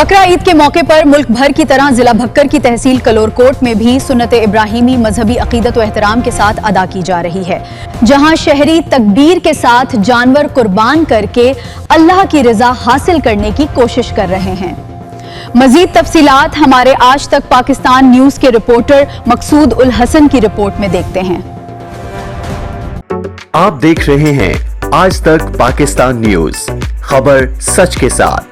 बकरा ईद के मौके पर मुल्क भर की तरह जिला भक्कर की तहसील कलोरकोट में भी सुन्नत इब्राहिमी मजहबी अकीदत व एहतराम के साथ अदा की जा रही है, जहां शहरी तकबीर के साथ जानवर कुर्बान करके अल्लाह की रजा हासिल करने की कोशिश कर रहे हैं। मजीद तफसीलात हमारे आज तक पाकिस्तान न्यूज के रिपोर्टर मकसूद उल हसन की रिपोर्ट में देखते हैं। आप देख रहे हैं आज तक पाकिस्तान न्यूज, खबर सच के साथ।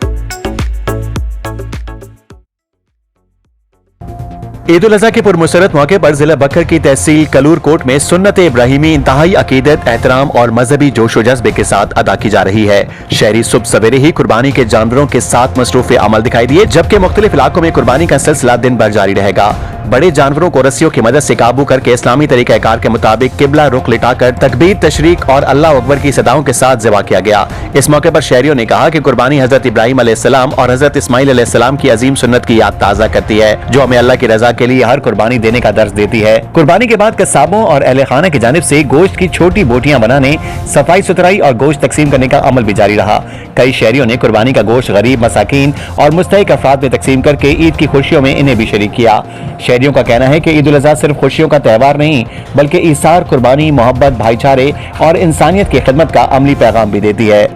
ईद उल अज़हा के पुरमसरत मौके पर जिला बकर की तहसील कलूरकोट में सुन्नत इब्राहिमी इंतहाई अकीदत, एहतराम और मजहबी जोश व जज्बे के साथ अदा की जा रही है। शहरी सुबह सवेरे ही कुर्बानी के जानवरों के साथ मसरूफ अमल दिखाई दिए, जबकि मुख्तलिफ इलाकों में कुर्बानी का सिलसिला दिन भर जारी रहेगा। बड़े जानवरों को रस्सियों की मदद से काबू करके इस्लामी तरीक़ाकार के मुताबिक किबला रुख लिटाकर तकबीर, तशरीक और अल्लाह अकबर की सदाओं के साथ ज़िबा किया गया। इस मौके पर शहरियों ने कहा कि कुर्बानी हजरत इब्राहिम अलैहिस्सलाम और हजरत इस्माइल अलैहिस्सलाम की अजीम सुन्नत की याद ताज़ा करती है, जो हमें अल्लाह की रजा के लिए हर कुर्बानी देने का दर्ज देती है। कुर्बानी के बाद कस्साबों और अहले खाना की जानिब से गोश्त की छोटी बोटियां बनाने, सफाई सुथराई और गोश्त तकसीम करने का अमल भी जारी रहा। कई शहरियों ने कुर्बानी का गोश्त गरीब, मसाकीन और मुस्तहिक अफराद में तकसीम करके ईद की खुशियों में इन्हें भी शरीक किया। शहरियों का कहना है कि ईद उल अज़हा सिर्फ खुशियों का त्यौहार नहीं, बल्कि ईसार, कुर्बानी, मोहब्बत, भाईचारे और इंसानियत की खिदमत का अमली पैगाम भी देती है।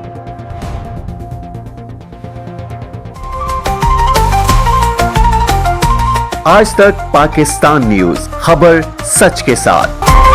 आज तक पाकिस्तान न्यूज, खबर सच के साथ।